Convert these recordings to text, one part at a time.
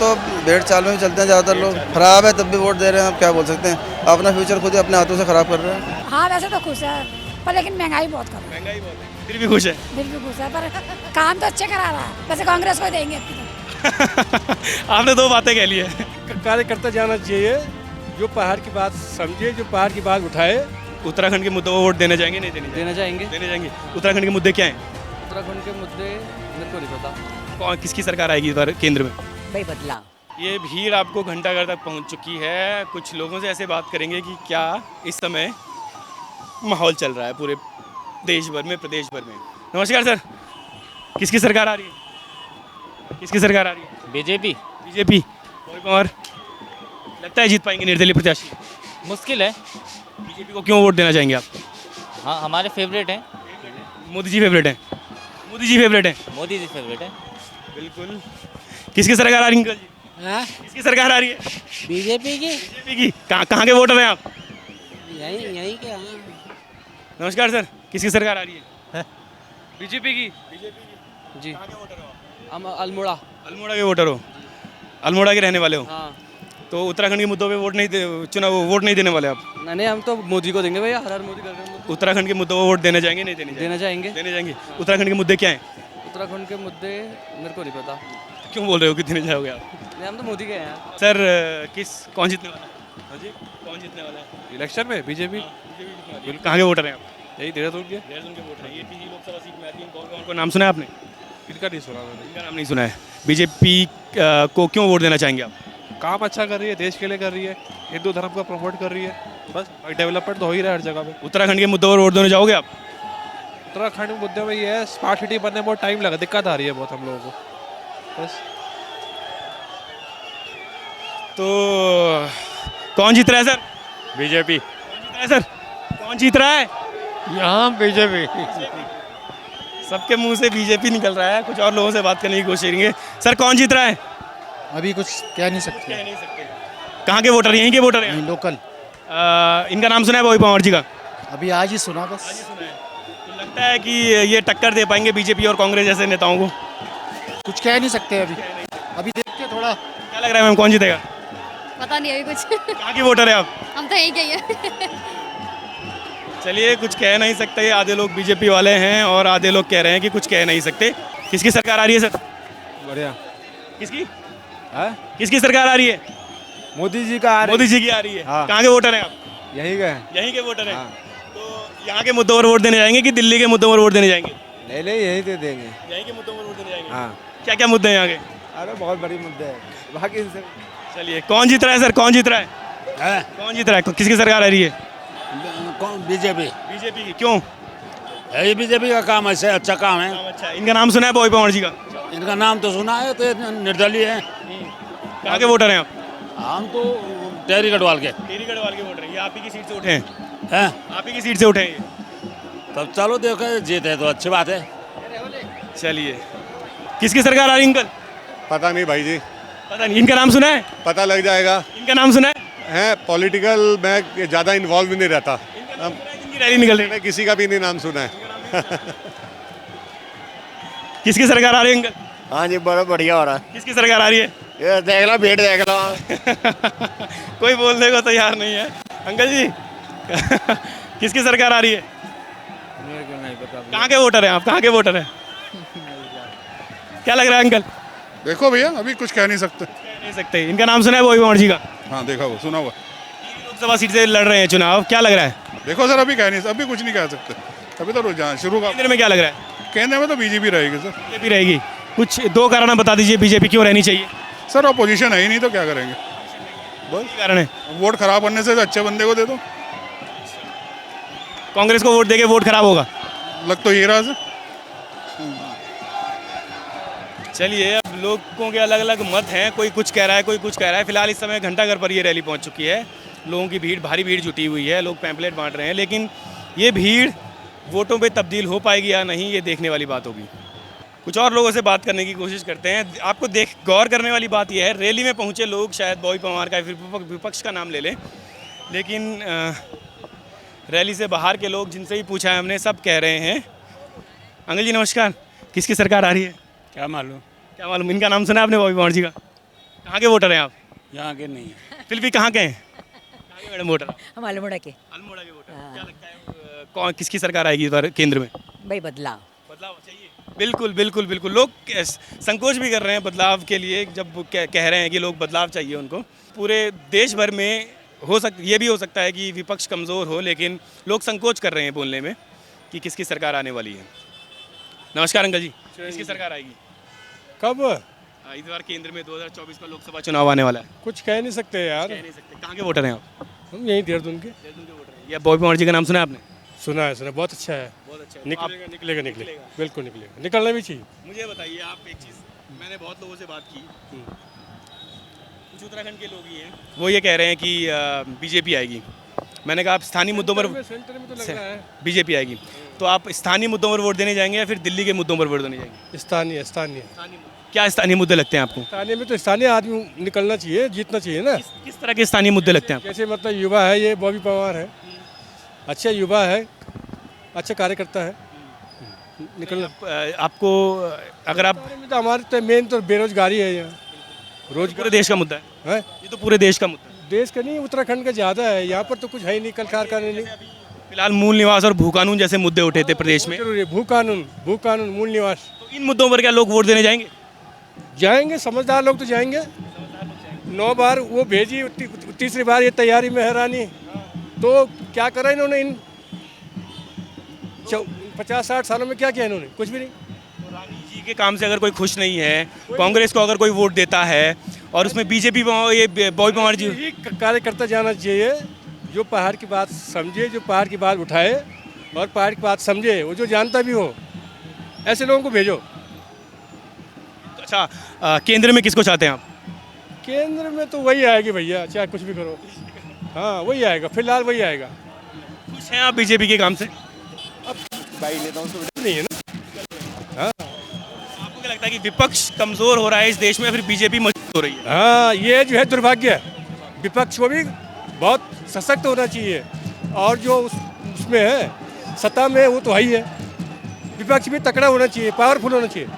तो भेड़ चाल में भी चलते हैं ज़्यादातर लोग, खराब है तब भी वोट दे रहे हैं, अब क्या बोल सकते हैं, अपना फ्यूचर खुद ही अपने हाथों से ख़राब कर रहे हैं। हाँ वैसे तो खुश है, पर लेकिन महंगाई बहुत कर रहा है। महंगाई बहुत है, फिर भी खुश है। दिल भी खुश है, पर काम तो अच्छे करा रहा है। वैसे कांग्रेस को देंगे अब तो। आपने दो बातें कह ली है। कार्य करता जाना चाहिए, जो पहाड़ की बात समझे, जो पहाड़ की बात उठाए। उत्तराखंड के मुद्दों को वोट देने जाएंगे नहीं देने देना चाहेंगे। देने जाएंगे। उत्तराखंड के मुद्दे क्या हैं? उत्तराखंड के मुद्दे मेरे को नहीं पता। कौन किसकी सरकार आएगी इस बार केंद्र में? भाई बदला ये भीड़ आपको घंटाघर तक पहुंच चुकी है। कुछ लोगों से ऐसे बात करेंगे कि क्या इस समय माहौल चल रहा है पूरे देश भर में, प्रदेश भर में। नमस्कार सर, किसकी सरकार आ रही है? किसकी सरकार आ रही है? BJP BJP. और लगता है जीत पाएंगे निर्दलीय प्रत्याशी? मुश्किल है। बीजेपी को क्यों वोट देना चाहेंगे आप? हाँ हमारे फेवरेट हैं। मोदी जी फेवरेट हैं। मोदी जी फेवरेट हैं। मोदी जी फेवरेट है। बिल्कुल। किसकी सरकार आ रही है अंकल जी? हाँ किसकी सरकार आ रही है? बीजेपी की बीजेपी की। कहाँ के वोटर हैं आप? यही के हाँ नमस्कार सर, किसकी सरकार आ रही है? बीजेपी की जी। कहाँ के वोटर हो आप? हम अल्मोड़ा। अल्मोड़ा के वोटर हो? अल्मोड़ा के रहने वाले हो? हाँ तो उत्तराखंड के मुद्दों पे वोट नहीं देने वाले आप? नहीं, हम तो मोदी को देंगे भैया, हर हर मोदी कर रहे हैं। उत्तराखंड के मुद्दों को वोट देने जाएंगे नहीं देने देना चाहेंगे। देने जाएंगे। उत्तराखंड के मुद्दे क्या हैं? उत्तराखंड के मुद्दे मेरे को नहीं पता। क्यों बोल रहे हो कि देने जाओगे आप? नहीं, हम तो मोदी के हैं। सर कौन जीतने वाला है? हाँ जी, कौन जीतने वाला है इलेक्शन में बीजेपी। कहाँ के वोटर हैं आप? यही देहरादून के। देहरादून के वोटर हैं। ये पीजी लोकसभा सीट में आती है। कौन को नाम सुना है आपने? इनका नहीं सुना मैंने। इनका नाम नहीं सुना है। बीजेपी को क्यों वोट देना चाहेंगे आप? काम अच्छा कर रही है, देश के लिए कर रही है, हिंदू धर्म को प्रमोट कर रही है, बस डेवलपमेंट तो हो ही रहा है हर जगह पे। उत्तराखंड के मुद्दों पर वोट देने जाओगे आप? उत्तराखंड के मुद्दे में ये है, स्मार्ट सिटी बनने में बहुत टाइम लगा, दिक्कत आ रही है बहुत हम लोगों को बस। तो कौन जीत रहा है सर? बीजेपी। कौन जीत रहा है सर? कौन जीत रहा है? यहाँ बीजेपी। सबके मुंह से बीजेपी निकल रहा है। कुछ और लोगों से बात करने की कोशिश करेंगे। सर कौन जीत रहा है? अभी कुछ कह नहीं सकते, कह नहीं सकते। कहाँ के वोटर? यहीं के वोटर हैं? लोकल। इनका नाम सुना है बॉबी पवार जी का? अभी आज ही सुना बस। तो लगता है कि ये टक्कर दे पाएंगे बीजेपी और कांग्रेस जैसे नेताओं को? कुछ कह नहीं सकते अभी देखते हैं थोड़ा। क्या लग रहा है मैम, कौन जीतेगा? पता नहीं अभी कुछ। कहाँ के वोटर है आप? हम तो यही गए हैं। चलिए, कुछ कह नहीं सकते। आधे लोग बीजेपी वाले हैं और आधे लोग कह रहे हैं कि कुछ कह नहीं सकते। किसकी सरकार आ रही है सर? बढ़िया। किसकी? है किसकी सरकार आ रही है? मोदी जी का मोदी जी की आ रही है। हाँ। कहाँ के वोटर हैं आप? यही गए। यहीं के वोटर हैं। हाँ। तो यहाँ के मुद्दों पर वोट देने जाएंगे कि दिल्ली के मुद्दों पर वोट देने जाएंगे? ले यही दे देंगे। यहीं के मुद्दों पर वोट देने जाएंगे। हाँ। क्या क्या मुद्दे हैं यहाँ के? अरे बहुत बड़ी मुद्दे है बाकी से। चलिए, कौन जीत रहा है सर? कौन जीत रहा है? कौन जीत रहा है? किसकी सरकार आ रही है? कौन? बीजेपी। बीजेपी की। क्यों? ये बीजेपी का काम ऐसे अच्छा काम है। अच्छा, इनका नाम सुना है बॉबी पवार जी का? इनका नाम तो सुना है, तो ये निर्दलीय है। कहाँ के वोटर हैं आप? हम तो टेहरी गढ़वाल के। टेहरी गढ़वाल के वोटर हैं। ये आप ही की सीट से उठे हैं? हैं? आप ही की सीट से उठे हैं ये? तब चलो देखो, जीते तो अच्छी बात है। चलिए, किसकी सरकार आ रही है अंकल? पता नहीं भाई जी। पता नहीं। इनका नाम सुना है? पता लग जाएगा। इनका नाम सुना है? पॉलिटिकल में ज़्यादा इन्वॉल्व नहीं रहता। इनकी रैली निकल रही है। मैंने किसी का भी नहीं नाम सुना है। किसकी सरकार आ रही है अंकल? हाँ जी, बड़ा बढ़िया हो रहा है। किसकी सरकार आ रही है? ये देख लो, भीड़ देख लो। कोई बोलने को तैयार नहीं है। अंकल जी किसकी सरकार आ रही है? मेरे को नहीं पता। कहाँ के वोटर हैं आप? कहाँ के वोटर हैं? क्या लग रहा है अंकल? देखो भैया, अभी कुछ कह नहीं सकते। कह नहीं सकते। इनका नाम सुना है बॉबी पवार जी का? हाँ, देखा हुआ, सुना हुआ। लोकसभा सीट से लड़ रहे हैं चुनाव। क्या लग रहा है देखो सर, अभी कुछ नहीं कह सकते। अभी तो रुझान शुरू का। केंद्र में? क्या लग रहा है केंद्र में तो बीजेपी रहेगी सर। बीजेपी रहेगी? कुछ दो कारण बता दीजिए बीजेपी क्यों रहनी चाहिए? सर अपोजिशन है ही नहीं तो क्या करेंगे? बस कारण है वोट खराब करने से तो अच्छे बंदे को दे दो। कांग्रेस को वोट देके वोट खराब होगा? लग तो ये रहा सर। चलिए, अब लोगों के अलग अलग मत हैं। कोई कुछ कह रहा है, कोई कुछ कह रहा है। फिलहाल इस समय घंटाघर पर ये रैली पहुंच चुकी है। लोगों की भीड़, भारी भीड़ जुटी हुई है। लोग पैम्पलेट बांट रहे हैं। लेकिन ये भीड़ वोटों पे तब्दील हो पाएगी या नहीं, ये देखने वाली बात होगी। कुछ और लोगों से बात करने की कोशिश करते हैं। आपको गौर करने वाली बात यह है, रैली में पहुंचे लोग शायद बॉबी पवार का, फिर विपक्ष का नाम ले लें, लेकिन रैली से बाहर के लोग जिनसे भी पूछा है हमने, सब कह रहे हैं। अंकल जी नमस्कार, किसकी सरकार आ रही है? क्या मालूम? क्या मालूम? इनका नाम सुना है आपने बॉबी पवार जी का? कहाँ के वोटर हैं आप? यहाँ के नहीं है। फिर भी कहाँ के हैं? कहाँ के मैडम वोटर? हम अल्मोड़ा के अल्मोड़ा के वोटर। क्या लगता है कौन किसकी सरकार आएगी इस बार केंद्र में? भाई बदलाव। बदलाव चाहिए। बिल्कुल बिल्कुल बिल्कुल। लोग संकोच भी कर रहे हैं बदलाव के लिए, जब कह रहे हैं कि लोग बदलाव चाहिए उनको। पूरे देश भर में ये भी हो सकता है कि विपक्ष कमज़ोर हो, लेकिन लोग संकोच कर रहे हैं बोलने में कि किसकी सरकार आने वाली है। नमस्कार अंकल जी, किसकी सरकार आएगी कब? इस बार केंद्र में 2024 का लोकसभा चुनाव आने वाला है? कुछ कह नहीं सकते यार। कह नहीं सकते। कहाँ के वोटर हैं आप? हम यहीं देहरादून के। या बॉबी पवार जी का नाम सुना है आपने? सुना है, बहुत अच्छा है। बहुत अच्छा। निकलेगा बिल्कुल निकलेगा, निकलना भी चाहिए। मुझे बताइए आप एक चीज़, मैंने बहुत लोगों से बात की, कुछ उत्तराखंड के लोग ही हैं, वो ये कह रहे हैं कि बीजेपी आएगी। मैंने कहा आप स्थानीय मुद्दों पर सेंटर में तो लग रहा है बीजेपी आएगी, तो आप स्थानीय मुद्दों पर वोट देने जाएंगे या फिर दिल्ली के मुद्दों पर वोट देने जाएंगे? स्थानीय क्या स्थानीय मुद्दे लगते हैं आपको? स्थानीय में तो स्थानीय आदमी निकलना चाहिए, जीतना चाहिए ना। किस तरह के स्थानीय मुद्दे लगते हैं आपको? जैसे मतलब युवा है, ये बॉबी पवार है, अच्छा युवा है, अच्छा कार्यकर्ता है, निकलना। आपको अगर आप तो हमारे तो मेन तो बेरोजगारी है यहाँ, पूरे देश का मुद्दा है, ये तो पूरे देश का मुद्दा है। देश का नहीं, उत्तराखंड का ज़्यादा है, यहाँ पर तो कुछ है ही नहीं, कल कारखाने नहीं। फिलहाल मूल निवास और भू कानून जैसे मुद्दे उठे थे प्रदेश में। जरूरी भू कानून मूल निवास, तो इन मुद्दों पर क्या लोग वोट देने जाएंगे, समझदार लोग तो जाएंगे। 9 बार वो भेजी, तीसरी बार ये तैयारी में है रानी, तो क्या करा इन्होंने इन 50-60 सालों में? क्या किया इन्होंने? कुछ भी नहीं। रानी जी के काम से अगर कोई खुश नहीं है, कांग्रेस को अगर कोई वोट देता है और उसमें बीजेपी ये बॉबी पवार जी, यही कार्यकर्ता जाना चाहिए जो पहाड़ की बात समझे, जो पहाड़ की बात उठाए और पहाड़ की बात समझे, वो जो जानता भी हो, ऐसे लोगों को भेजो। अच्छा, केंद्र में किसको चाहते हैं आप? केंद्र में तो वही आएगी भैया, चाहे कुछ भी करो। हाँ वही आएगा, फिलहाल वही आएगा। खुश हैं आप बीजेपी के काम से? भाई लेता हूँ तो नहीं है ना। हाँ, आपको क्या लगता है कि विपक्ष कमजोर हो रहा है इस देश में, फिर बीजेपी मजबूत हो रही है? हाँ ये जो है दुर्भाग्य है। विपक्ष को भी बहुत सशक्त होना चाहिए, और जो उसमें है सत्ता में वो तो है ही है। विपक्ष भी तकड़ा होना चाहिए, पावरफुल होना चाहिए,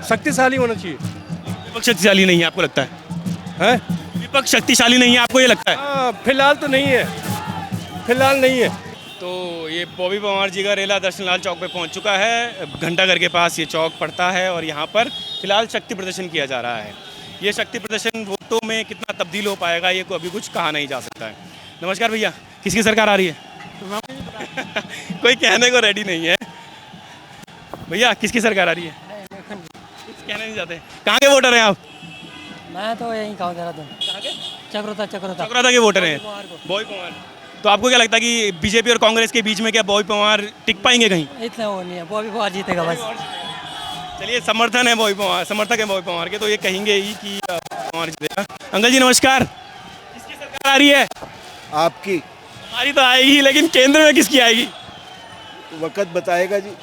शक्तिशाली होना चाहिए। विपक्ष शक्तिशाली नहीं है आपको लगता है? हैं? विपक्ष शक्तिशाली नहीं है आपको ये लगता है? हाँ फिलहाल तो नहीं है, फिलहाल नहीं है। तो ये बॉबी पवार जी का रेला दर्शन लाल चौक पे पहुंच चुका है। घंटाघर के पास ये चौक पड़ता है और यहाँ पर फिलहाल शक्ति प्रदर्शन किया जा रहा है। ये शक्ति प्रदर्शन वोटों में कितना तब्दील हो पाएगा ये को अभी कुछ कहा नहीं जा सकता है। नमस्कार भैया, किसकी सरकार आ रही है? कोई कहने को रेडी नहीं है। भैया किसकी सरकार आ रही है? कुछ कहना नहीं चाहते। कहाँ के वोटर हैं आप? मैं तो यहीं गाँव देहरादून। चक्रोता चक्राता के वोटर हैं, बॉबी पवार। तो आपको क्या लगता है कि बीजेपी और कांग्रेस के बीच में क्या बॉबी पवार टिक पाएंगे कहीं? इतना वो नहीं है, बॉबी पवार जीतेगा बस। चलिए, समर्थन है बॉबी पवार, समर्थक है बॉबी पवार के, तो ये कहेंगे ही कि पवार जीतेगा। अंकल जी नमस्कार, किसकी सरकार आ रही है? आपकी हमारी तो आएगी, लेकिन केंद्र में किसकी आएगी? वक्त बताएगा जी।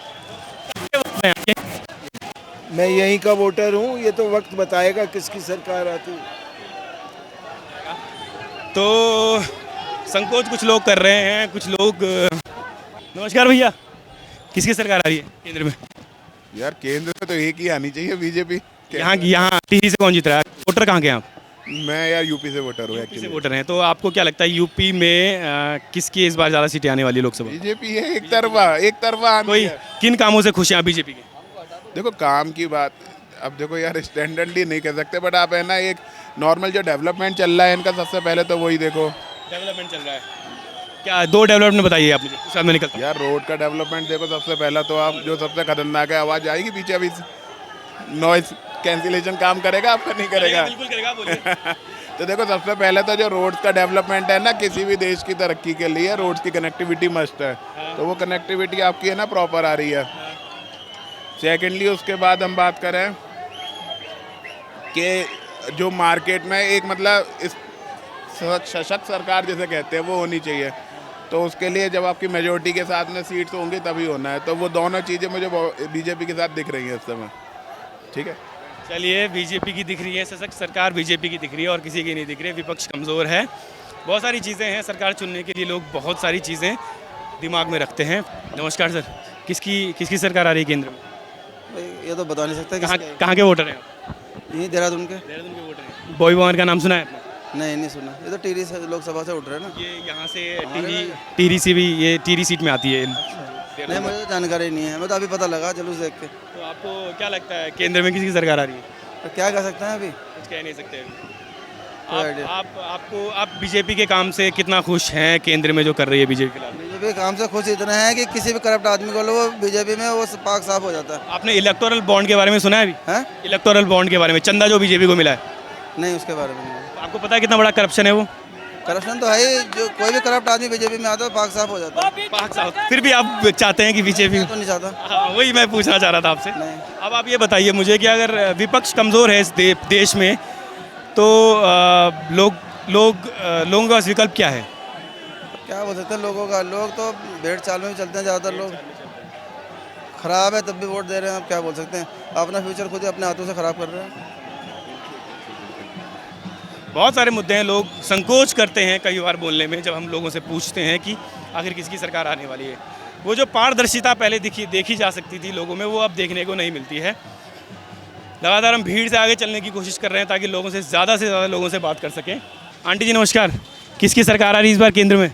मैं यहीं का वोटर हूँ, ये तो वक्त बताएगा किसकी सरकार आती है। तो संकोच कुछ लोग कर रहे हैं, कुछ लोग। नमस्कार भैया, किसकी सरकार आ रही है केंद्र में? यार केंद्र में तो एक ही आनी चाहिए, बीजेपी। यहाँ टीवी से कौन जीत रहा है? वोटर कहाँ के हैं आप? मैं यार यूपी से वोटर हूँ यूपी से वोटर हैं, तो आपको क्या लगता है यूपी में किसकी इस बार ज़्यादा सीटें आने वाली है लोकसभा? बीजेपी है, एक तरफा कोई किन कामों से खुश हैं आप बीजेपी के? देखो काम की बात, अब देखो यार स्टैंडर्डली नहीं कह सकते, बट आप है ना एक नॉर्मल जो डेवलपमेंट चल रहा है इनका, सबसे पहले तो वही देखो। डेवलपमेंट चल रहा है क्या? 2 डेवलपमेंट बताइए आप मुझे, उसके बाद मैं निकलता हूँ। यार रोड का डेवलपमेंट देखो, सबसे पहला तो आप जो सबसे खतरनाक है, आवाज़ आएगी पीछे अभी, नॉइस कैंसिलेशन काम करेगा आपका? नहीं करेगा। बिल्कुल करेगा, बोलिए। तो देखो सबसे पहले तो जो रोड्स का डेवलपमेंट है ना, किसी भी देश की तरक्की के लिए रोड्स की कनेक्टिविटी मस्ट है, तो वो कनेक्टिविटी आपकी है ना प्रॉपर आ रही है। सेकेंडली उसके बाद हम बात करें कि जो मार्केट में एक मतलब इस सशक्त सरकार जैसे कहते हैं वो होनी चाहिए, तो उसके लिए जब आपकी मेजोरिटी के साथ में सीट्स होंगी तभी होना है, तो वो दोनों चीज़ें मुझे बीजेपी के साथ दिख रही हैं इस समय। ठीक है, चलिए, बीजेपी की दिख रही है सशक्त सरकार, बीजेपी की दिख रही है और किसी की नहीं दिख रही है। विपक्ष कमज़ोर है, बहुत सारी चीज़ें हैं। सरकार चुनने के लिए लोग बहुत सारी चीज़ें दिमाग में रखते हैं। नमस्कार सर, किसकी सरकार आ रही है केंद्र में? ये तो बता नहीं सकते। कहाँ के वोटर हैं आप? यहीं देहरादून के। देहरादून के वोटर हैं। बॉबी मोहन का नाम सुना है आपने? नहीं सुना, ये तो टिहरी से लोकसभा से उठ रहे हैं ना। ये यहाँ से टिहरी से भी, ये टिहरी सीट में आती है। नहीं, मुझे तो जानकारी नहीं है, मैं तो अभी पता लगा जुलूस देख के। तो आपको क्या लगता है केंद्र में किसकी सरकार आ रही है? तो क्या कह सकते हैं अभी, कुछ कह नहीं सकते अभी। कोई आइडिया। आप बीजेपी के काम से कितना खुश हैं केंद्र में जो कर रही है बीजेपी फिलहाल? बीजेपी काम से खुश इतना है कि किसी भी करप्ट आदमी को लो वो बीजेपी में वो पाक साफ हो जाता है। आपने इलेक्टोरल बॉन्ड के बारे में सुना है अभी? हैं? इलेक्टोरल बॉन्ड के बारे में, चंदा जो बीजेपी को मिला है, नहीं, उसके बारे में नहीं। आपको पता है कितना बड़ा करप्शन है वो? करप्शन तो है ही, जो कोई भी करप्ट आदमी बीजेपी में आता है पाक साफ हो जाता है। पाक साफ। फिर भी आप चाहते हैं कि बीजेपी? तो नहीं चाहता। हाँ, वही मैं पूछना चाह रहा था आपसे। नहीं। अब आप ये बताइए मुझे कि अगर विपक्ष कमज़ोर है इस देश में तो लोगों का विकल्प क्या है? क्या बोल सकते हैं लोगों का, लोग तो भेड़ चाल में भी चलते हैं ज़्यादातर लोग। खराब है तब भी वोट दे रहे हैं, अब क्या बोल सकते हैं, अपना फ्यूचर खुद ही अपने हाथों से ख़राब कर रहे हैं। बहुत सारे मुद्दे हैं, लोग संकोच करते हैं कई बार बोलने में जब हम लोगों से पूछते हैं कि आखिर किसकी सरकार आने वाली है। वो जो पारदर्शिता पहले देखी जा सकती थी लोगों में, वो अब देखने को नहीं मिलती है। लगातार हम भीड़ से आगे चलने की कोशिश कर रहे हैं ताकि लोगों से ज़्यादा लोगों से बात कर सकें। आंटी जी नमस्कार, किसकी सरकार आ रही है इस बार केंद्र में?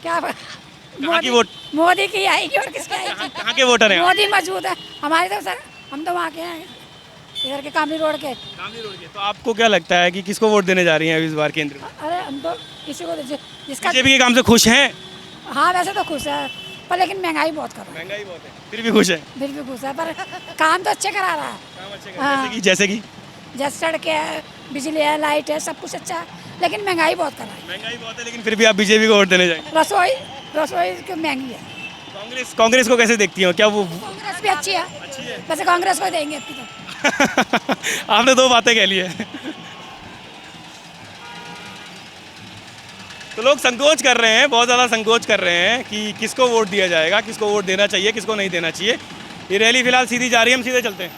क्या कहाँ की वोट? मोदी की आएगी और किसकी आएगी? कहाँ के वोटर हैं? मोदी मौजूद है हमारे तो सर, हम तो वहाँ के हैं, इधर के कामली रोड के। तो आपको क्या लगता है कि किसको वोट देने जा रही हैं इस बार केंद्र में? अरे हम तो किसी को जिसका बीजेपी के काम से खुश हैं? हाँ वैसे तो खुश है, पर लेकिन महंगाई बहुत कर रहा है। महंगाई बहुत है, फिर भी खुश है? फिर भी खुश है, पर काम तो अच्छे करा रहा है। हाँ। जैसे कि जैसे सड़कें है, बिजली है, लाइट है, सब कुछ अच्छा है, लेकिन महंगाई बहुत कर रहा है। महंगाई बहुत है, लेकिन फिर भी आप बीजेपी को वोट देने जाएंगे? रसोई की महंगी है। कांग्रेस को कैसे देखती हो? क्या वो कांग्रेस भी अच्छी है, वैसे कांग्रेस को देंगे आपकी तो। आपने दो बातें कह ली है। तो लोग संकोच कर रहे हैं, बहुत ज़्यादा संकोच कर रहे हैं कि किसको वोट दिया जाएगा, किसको वोट देना चाहिए, किसको नहीं देना चाहिए। ये रैली फिलहाल सीधी जा रही है, हम सीधे चलते हैं।